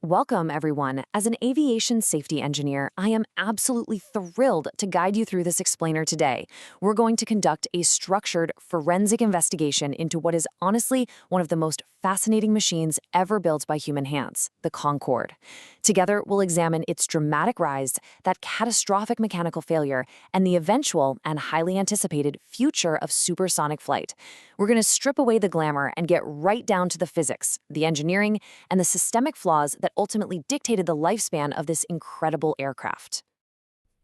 Welcome, everyone. As an aviation safety engineer, I am absolutely thrilled to guide you through this explainer today. We're going to conduct a structured forensic investigation into what is honestly one of the most fascinating machines ever built by human hands, the Concorde. Together, we'll examine its dramatic rise, that catastrophic mechanical failure, and the eventual and highly anticipated future of supersonic flight. We're going to strip away the glamour and get right down to the physics, the engineering, and the systemic flaws that ultimately dictated the lifespan of this incredible aircraft.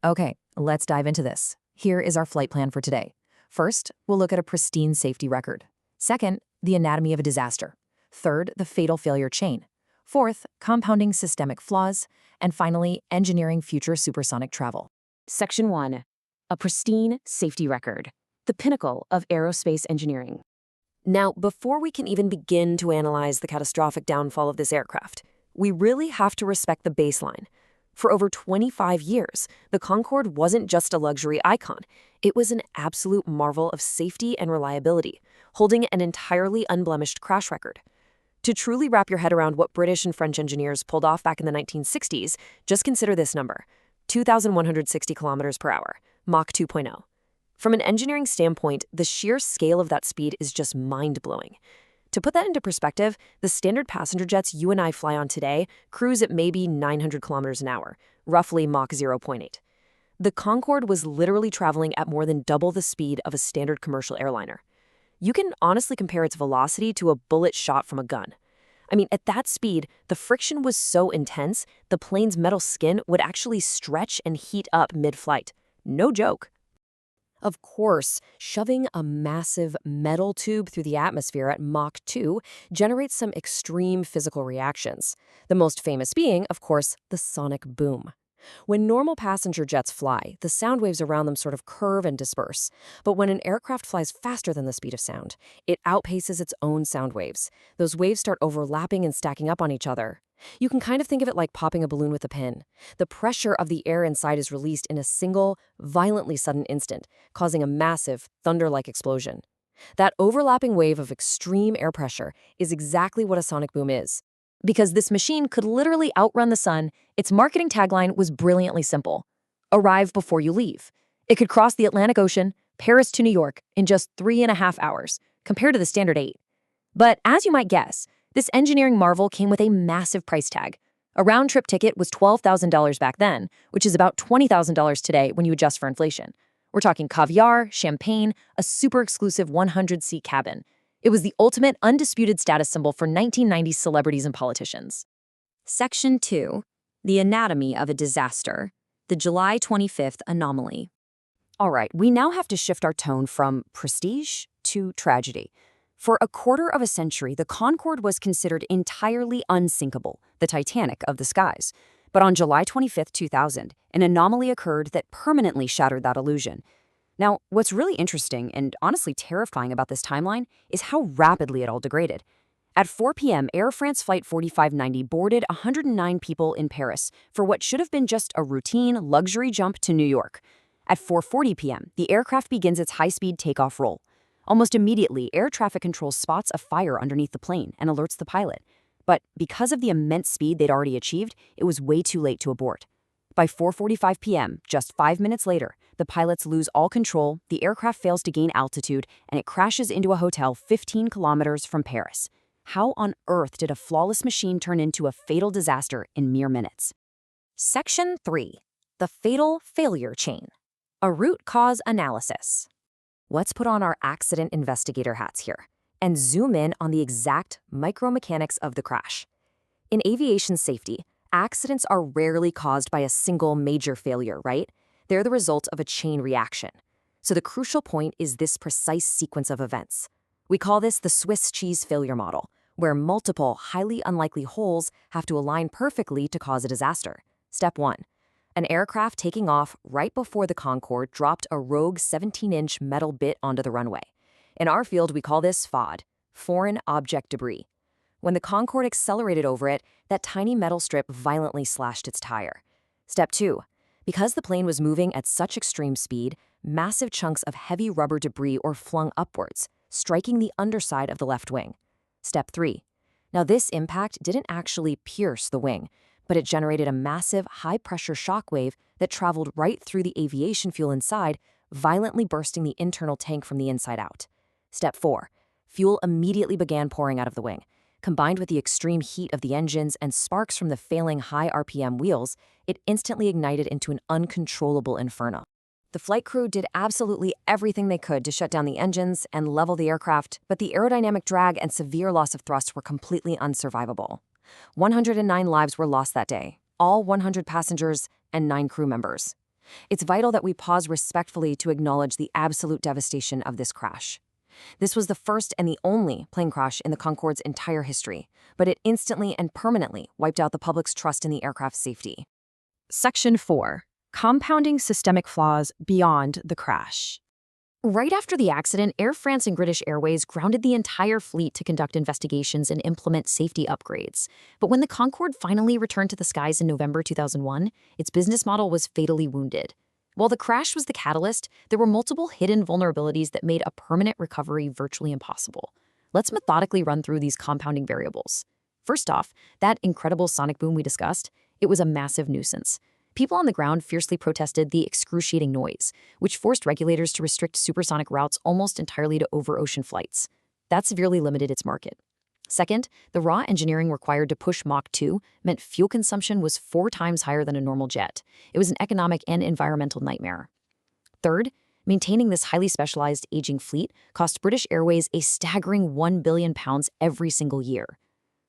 Okay, let's dive into this. Here is our flight plan for today. First, we'll look at a pristine safety record. Second, the anatomy of a disaster. Third, the fatal failure chain. Fourth, compounding systemic flaws. And finally, engineering future supersonic travel. Section 1. A pristine safety record. The pinnacle of aerospace engineering. Now, before we can even begin to analyze the catastrophic downfall of this aircraft, we really have to respect the baseline. For over 25 years, the Concorde wasn't just a luxury icon. It was an absolute marvel of safety and reliability, holding an entirely unblemished crash record. To truly wrap your head around what British and French engineers pulled off back in the 1960s, just consider this number: 2,160 kilometers per hour, Mach 2.0. From an engineering standpoint, the sheer scale of that speed is just mind-blowing. To put that into perspective, the standard passenger jets you and I fly on today cruise at maybe 900 kilometers an hour, roughly Mach 0.8. The Concorde was literally traveling at more than double the speed of a standard commercial airliner. You can honestly compare its velocity to a bullet shot from a gun. I mean, at that speed, the friction was so intense, the plane's metal skin would actually stretch and heat up mid-flight. No joke. Of course, shoving a massive metal tube through the atmosphere at Mach 2 generates some extreme physical reactions, the most famous being, of course, the sonic boom. When normal passenger jets fly, the sound waves around them sort of curve and disperse. But when an aircraft flies faster than the speed of sound, it outpaces its own sound waves. Those waves start overlapping and stacking up on each other. You can kind of think of it like popping a balloon with a pin. The pressure of the air inside is released in a single, violently sudden instant, causing a massive, thunder-like explosion. That overlapping wave of extreme air pressure is exactly what a sonic boom is. Because this machine could literally outrun the sun, its marketing tagline was brilliantly simple: arrive before you leave. It could cross the Atlantic Ocean, Paris to New York, in just 3.5 hours, compared to the standard 8. But as you might guess, this engineering marvel came with a massive price tag. A round-trip ticket was $12,000 back then, which is about $20,000 today when you adjust for inflation. We're talking caviar, champagne, a super-exclusive 100-seat cabin. It was the ultimate undisputed status symbol for 1990s celebrities and politicians. Section 2. The anatomy of a disaster. The July 25th anomaly. All right, we now have to shift our tone from prestige to tragedy. For a quarter of a century, the Concorde was considered entirely unsinkable, the Titanic of the skies. But on July 25, 2000, an anomaly occurred that permanently shattered that illusion. Now, what's really interesting and honestly terrifying about this timeline is how rapidly it all degraded. At 4 p.m., Air France Flight 4590 boarded 109 people in Paris for what should have been just a routine luxury jump to New York. At 4:40 p.m., the aircraft begins its high-speed takeoff roll. Almost immediately, air traffic control spots a fire underneath the plane and alerts the pilot. But because of the immense speed they'd already achieved, it was way too late to abort. By 4:45 p.m., just 5 minutes later, the pilots lose all control, the aircraft fails to gain altitude, and it crashes into a hotel 15 kilometers from Paris. How on earth did a flawless machine turn into a fatal disaster in mere minutes? Section 3. The fatal failure chain. A root cause analysis. Let's put on our accident investigator hats here and zoom in on the exact micromechanics of the crash. In aviation safety, accidents are rarely caused by a single major failure, right? They're the result of a chain reaction. So the crucial point is this precise sequence of events. We call this the Swiss cheese failure model, where multiple, highly unlikely holes have to align perfectly to cause a disaster. Step 1. An aircraft taking off right before the Concorde dropped a rogue 17-inch metal bit onto the runway. In our field, we call this FOD, foreign object debris. When the Concorde accelerated over it, that tiny metal strip violently slashed its tire. Step 2. Because the plane was moving at such extreme speed, massive chunks of heavy rubber debris were flung upwards, striking the underside of the left wing. Step 3. Now, this impact didn't actually pierce the wing, but it generated a massive high-pressure shockwave that traveled right through the aviation fuel inside, violently bursting the internal tank from the inside out. Step 4. Fuel immediately began pouring out of the wing. Combined with the extreme heat of the engines and sparks from the failing high RPM wheels, it instantly ignited into an uncontrollable inferno. The flight crew did absolutely everything they could to shut down the engines and level the aircraft, but the aerodynamic drag and severe loss of thrust were completely unsurvivable. 109 lives were lost that day, all 100 passengers and 9 crew members. It's vital that we pause respectfully to acknowledge the absolute devastation of this crash. This was the first and the only plane crash in the Concorde's entire history, but it instantly and permanently wiped out the public's trust in the aircraft's safety. Section 4. Compounding systemic flaws beyond the crash. Right after the accident, Air France and British Airways grounded the entire fleet to conduct investigations and implement safety upgrades. But when the Concorde finally returned to the skies in November 2001, its business model was fatally wounded. While the crash was the catalyst, there were multiple hidden vulnerabilities that made a permanent recovery virtually impossible. Let's methodically run through these compounding variables. First off, that incredible sonic boom we discussed, it was a massive nuisance. People on the ground fiercely protested the excruciating noise, which forced regulators to restrict supersonic routes almost entirely to over-ocean flights. That severely limited its market. Second, the raw engineering required to push Mach 2 meant fuel consumption was 4 times higher than a normal jet. It was an economic and environmental nightmare. Third, maintaining this highly specialized aging fleet cost British Airways a staggering £1 billion every single year.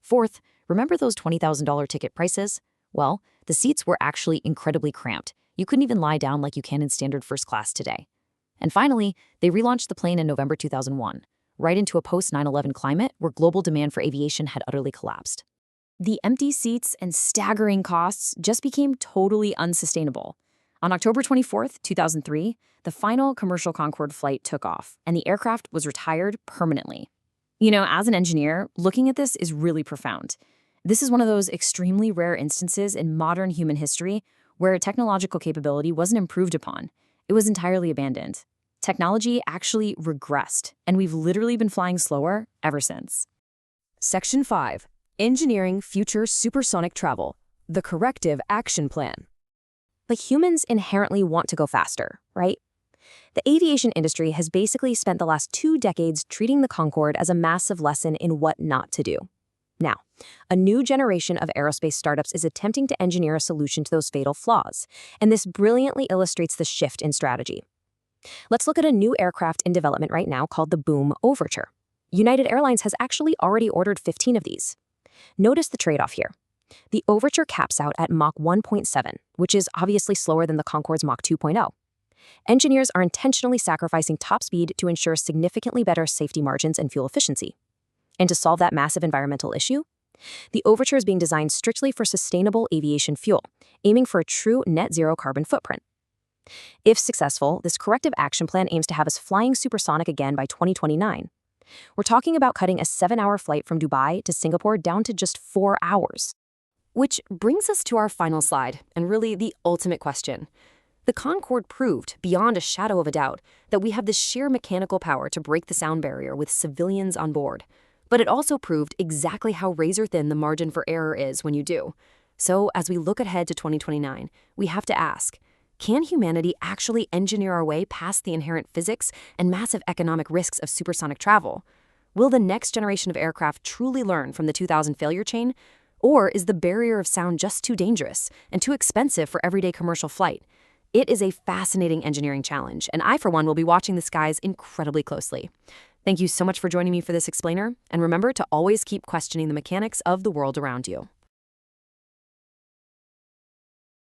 Fourth, remember those $20,000 ticket prices? Well, the seats were actually incredibly cramped. You couldn't even lie down like you can in standard first class today. And finally, they relaunched the plane in November 2001, right into a post-9/11 climate where global demand for aviation had utterly collapsed. The empty seats and staggering costs just became totally unsustainable. On October 24, 2003, the final commercial Concorde flight took off, and the aircraft was retired permanently. You know, as an engineer, looking at this is really profound. This is one of those extremely rare instances in modern human history where technological capability wasn't improved upon. It was entirely abandoned. Technology actually regressed, and we've literally been flying slower ever since. Section 5. Engineering future supersonic travel. The corrective action plan. But humans inherently want to go faster, right? The aviation industry has basically spent the last 2 decades treating the Concorde as a massive lesson in what not to do. Now, a new generation of aerospace startups is attempting to engineer a solution to those fatal flaws, and this brilliantly illustrates the shift in strategy. Let's look at a new aircraft in development right now called the Boom Overture. United Airlines has actually already ordered 15 of these. Notice the trade-off here. The Overture caps out at Mach 1.7, which is obviously slower than the Concorde's Mach 2.0. Engineers are intentionally sacrificing top speed to ensure significantly better safety margins and fuel efficiency. And to solve that massive environmental issue, the Overture is being designed strictly for sustainable aviation fuel, aiming for a true net-zero carbon footprint. If successful, this corrective action plan aims to have us flying supersonic again by 2029. We're talking about cutting a 7-hour flight from Dubai to Singapore down to just 4 hours. Which brings us to our final slide, and really the ultimate question. The Concorde proved, beyond a shadow of a doubt, that we have the sheer mechanical power to break the sound barrier with civilians on board. But it also proved exactly how razor-thin the margin for error is when you do. So, as we look ahead to 2029, we have to ask, can humanity actually engineer our way past the inherent physics and massive economic risks of supersonic travel? Will the next generation of aircraft truly learn from the 2000 failure chain? Or is the barrier of sound just too dangerous and too expensive for everyday commercial flight? It is a fascinating engineering challenge, and I, for one, will be watching the skies incredibly closely. Thank you so much for joining me for this explainer, and remember to always keep questioning the mechanics of the world around you.